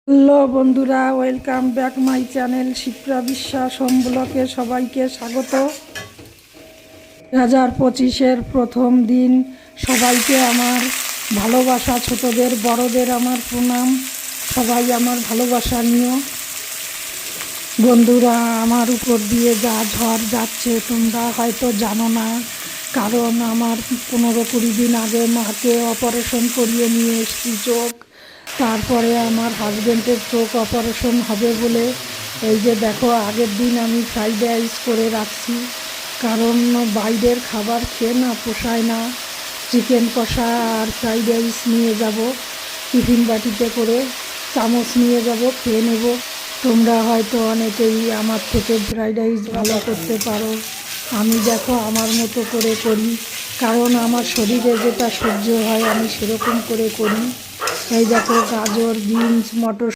Hello বন্ধুরা, welcome back my channel Shipra বিশ্বাস home ব্লকে সবাইকে স্বাগত। 2025-এর প্রথম দিন। সবাইকে আমার ভালোবাসা, ছোটদের বড়দের আমার প্রণাম। সবাই আমার ভালোবাসা নিও। বন্ধুরা, আমার উপর দিয়ে যা ঝড় যাচ্ছে তোমরা হয়তো জানো না, কারণ আমার 15-20 দিন আগে মাকে অপারেশন করিয়ে নিয়ে এসেছি চোখ। তারপরে আমার হাজব্যান্ডের চোখ অপারেশন হবে বলে এই যে দেখো, আগের দিন আমি ফ্রাইড রাইস করে রাখছি, কারণ বাইরের খাবার খেয়ে না পোষায় না। চিকেন কষা আর ফ্রাইড রাইস নিয়ে যাব টিফিন বাটিতে করে, চামচ নিয়ে যাব, খেয়ে নেব। তোমরা হয়তো অনেকেই আমার থেকে ফ্রাইড রাইস ভালো করতে পারো। আমি দেখো আমার মতো করে করি, কারণ আমার শরীরে যেটা সহ্য হয় আমি সেরকম করে করি। এই দেখো, গাজর, বিনস, মটর